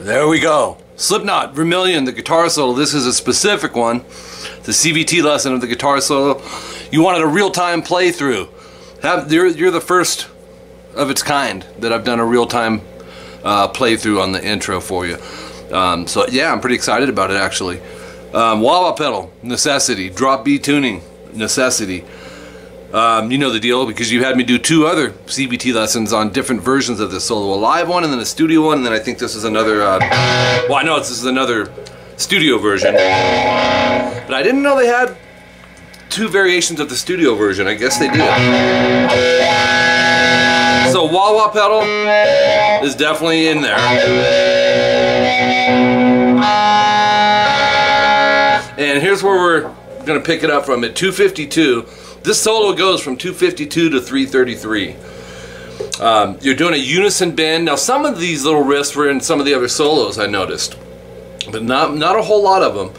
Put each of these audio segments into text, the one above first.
There we go. Slipknot, Vermillion, the guitar solo. This is a specific one. The CVT lesson of the guitar solo. You wanted a real-time playthrough. You're the first of its kind that I've done a real-time playthrough on the intro for you. So yeah, I'm pretty excited about it actually. Wah-wah pedal, necessity. Drop B tuning, necessity. You know the deal because you had me do 2 other CVT lessons on different versions of this solo. A live one and then a studio one, and then I think this is another, well, I know this is another studio version. But I didn't know they had 2 variations of the studio version. I guess they did. So wah-wah pedal is definitely in there. And here's where we're going to pick it up from at 252. This solo goes from 252 to 333. You're doing a unison bend. Now some of these little riffs were in some of the other solos I noticed, but not a whole lot of them.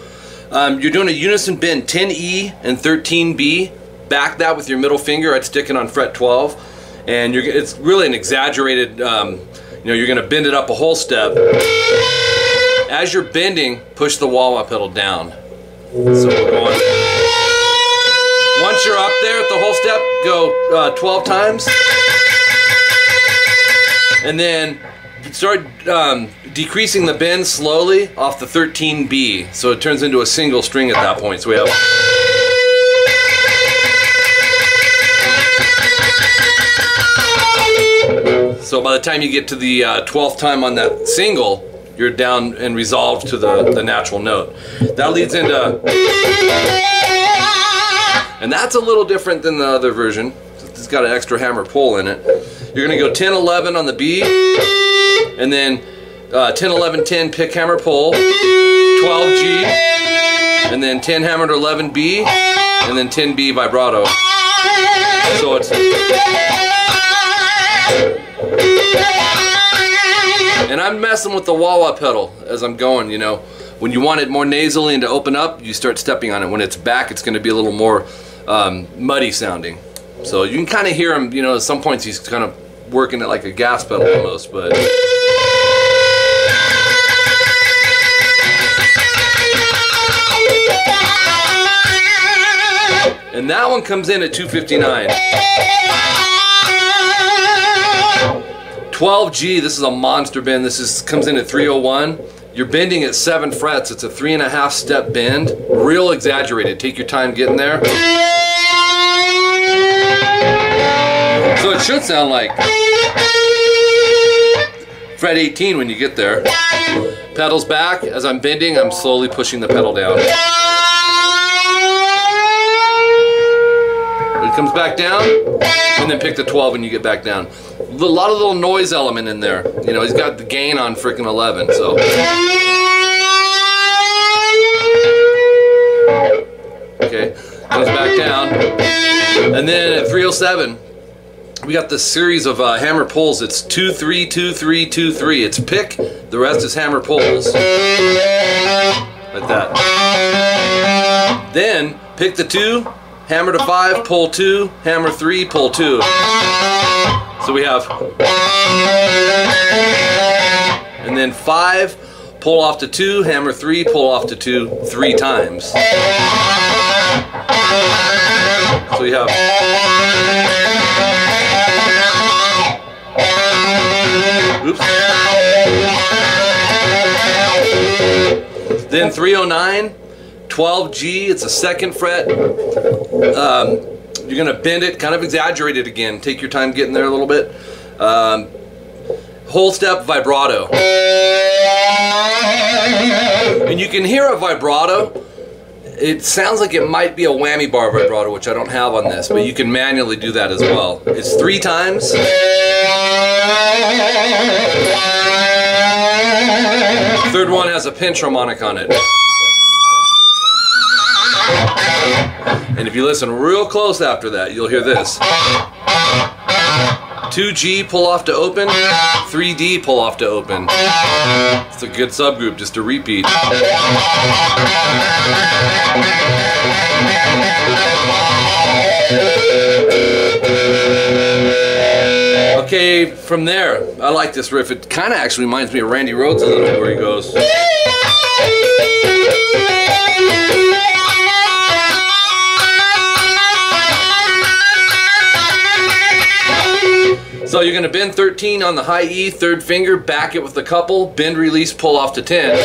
You're doing a unison bend, 10E and 13B. Back that with your middle finger. I'd stick it on fret 12, and it's really an exaggerated. You know, you're going to bend it up a whole step. As you're bending, push the wah-wah pedal down. So we're going. Once you're up there at the whole step, go 12 times. And then start decreasing the bend slowly off the 13B. So it turns into a single string at that point. So we have... So by the time you get to the 12th time on that single, you're down and resolved to the natural note. That leads into... And that's a little different than the other version. It's got an extra hammer pull in it. You're going to go 10, 11 on the B, and then 10, 11, 10 pick, hammer, pull, 12 G, and then 10 hammer to 11 B, and then 10 B vibrato. So it's... And I'm messing with the wah-wah pedal as I'm going, you know. When you want it more nasally and to open up, you start stepping on it. When it's back, it's going to be a little more muddy sounding. So you can kind of hear him, you know, at some points he's kind of working it like a gas pedal almost, but... And that one comes in at 259. 12G, this is a monster bend. This comes in at 301. You're bending at 7 frets. It's a 3.5 step bend. Real exaggerated. Take your time getting there. So it should sound like fret 18 when you get there. Pedals back. As I'm bending, I'm slowly pushing the pedal down. It comes back down, and then pick the 12 when you get back down. A lot of little noise element in there. You know, he's got the gain on freaking 11, so. Okay, comes back down. And then at 307, we got this series of hammer pulls. It's 2, 3, 2, 3, 2, 3. It's pick, the rest is hammer pulls. Like that. Then, pick the 2, hammer to 5, pull 2, hammer 3, pull 2. So we have, and then 5, pull off to 2, hammer 3, pull off to 2, 3 times. So we have, oops. Then 309, 12G, it's a 2nd fret. You're going to bend it, kind of exaggerate it again. Take your time getting there a little bit. whole step vibrato. And you can hear a vibrato. It sounds like it might be a whammy bar vibrato, which I don't have on this, but you can manually do that as well. It's 3 times. Third one has a pinch harmonic on it. And if you listen real close after that, you'll hear this. 2G pull off to open, 3D pull off to open. It's a good subgroup just to repeat. Okay, from there, I like this riff. It kind of actually reminds me of Randy Rhoads a little bit, where he goes. So you're going to bend 13 on the high E, 3rd finger, back it with the couple, bend, release, pull off to 10.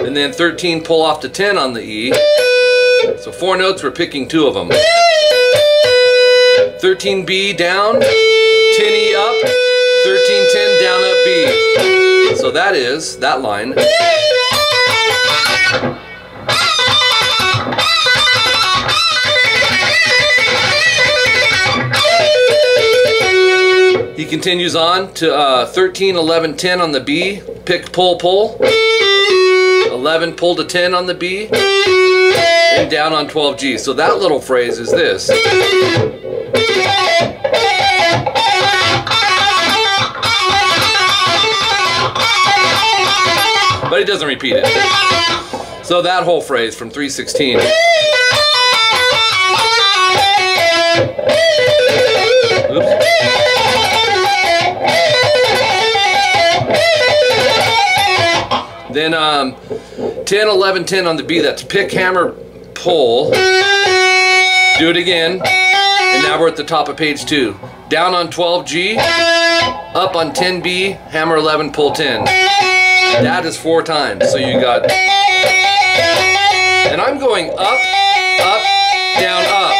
And then 13, pull off to 10 on the E. So 4 notes, we're picking 2 of them. 13B down, 10E up, 13-10 down up B. So that is, that line. He continues on to 13, 11, 10 on the B, pick, pull, pull. 11, pull to 10 on the B, and down on 12G. So that little phrase is this. But he doesn't repeat it. So that whole phrase from 316. Oops. Then 10, 11, 10 on the B, that's pick, hammer, pull. Do it again. And now we're at the top of page 2. Down on 12G, up on 10B, hammer 11, pull 10. That is 4 times. So you got, and I'm going up, up, down, up.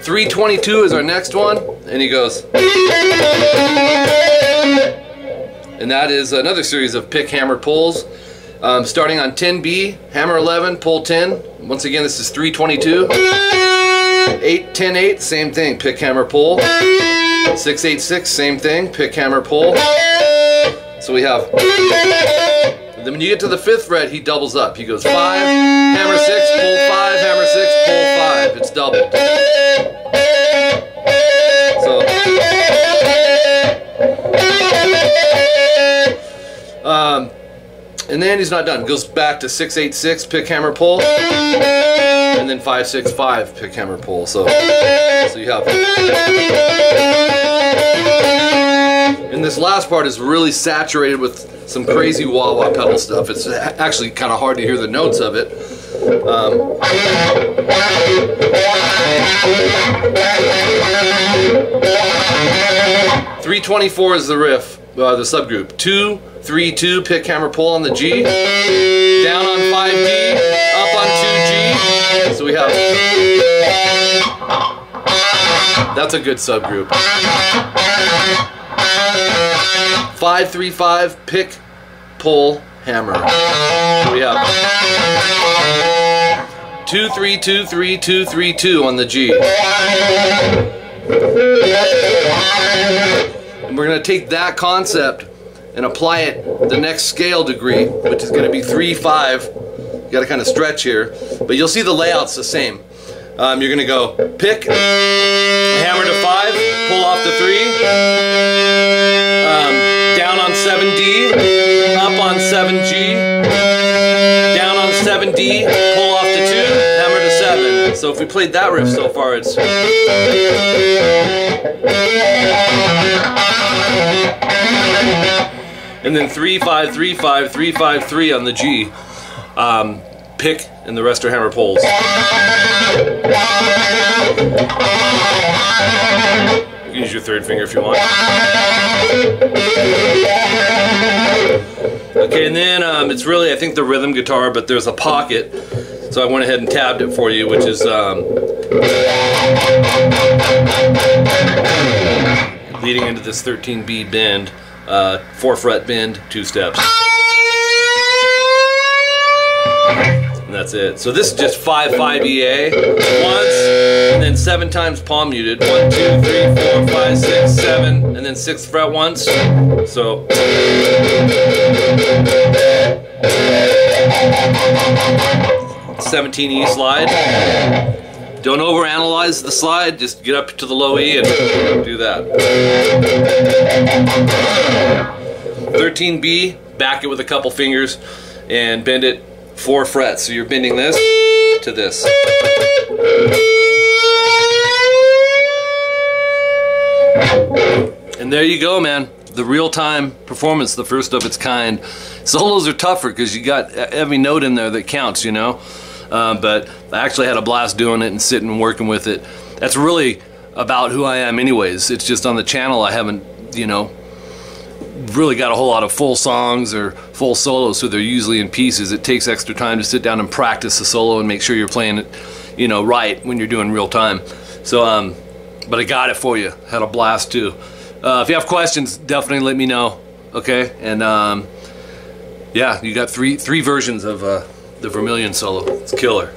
.322 is our next one, and he goes. And that is another series of pick, hammer, pulls. Starting on 10B, hammer 11, pull 10. Once again, this is 322. 8, 10, 8, same thing, pick, hammer, pull. 6, 8, 6, same thing, pick, hammer, pull. So we have. Then when you get to the 5th fret, he doubles up. He goes 5, hammer 6, pull 5, hammer 6, pull 5. It's doubled. So. And then he's not done. Goes back to 6, 8, 6, pick, hammer, pull. And then 5, 6, 5, pick, hammer, pull. So you have. And this last part is really saturated with some crazy wah-wah pedal stuff. It's actually kind of hard to hear the notes of it. 324 is the riff, the subgroup. 2, 3, 2, pick, hammer, pull on the G. Down on 5D, up on 2G. So we have. That's a good subgroup. 5, 3, 5, pick, pull, hammer. We have 2, 3, 2, 3, 2, 3, 2 on the G. And we're going to take that concept and apply it the next scale degree, which is going to be 3, 5. You got to kind of stretch here, but you'll see the layout's the same. You're going to go pick, hammer to 5, pull off to 3, down on 7D, up on 7G, down on 7D, pull off to 2, hammer to 7. So if we played that riff so far, it's. And then 3, 5, 3, 5, 3, 5, 3 on the G. Pick, and the rest are hammer pulls. You can use your 3rd finger if you want. Okay, and then it's really, I think, the rhythm guitar, but there's a pocket. So I went ahead and tabbed it for you, which is Leading into this 13B bend, 4 fret bend, 2 steps. And that's it. So this is just 5/5 EA once, and then 7 times palm muted. 1, 2, 3, 4, 5, 6, 7, and then 6th fret once. So 17 E slide. Don't overanalyze the slide, just get up to the low E and do that. 13B, back it with a couple fingers and bend it 4 frets. So you're bending this to this. And there you go, man. The real-time performance, the first of its kind. Solos are tougher because you got every note in there that counts, you know. But I actually had a blast doing it and sitting and working with it. That's really about who I am anyways. It's just on the channel I haven't, you know, really got a whole lot of full songs or full solos, so they're usually in pieces. It takes extra time to sit down and practice a solo and make sure you're playing it, you know, right when you're doing real time. So, but I got it for you. Had a blast too. If you have questions, definitely let me know, okay? And yeah, you got three versions of the Vermillion solo. It's killer.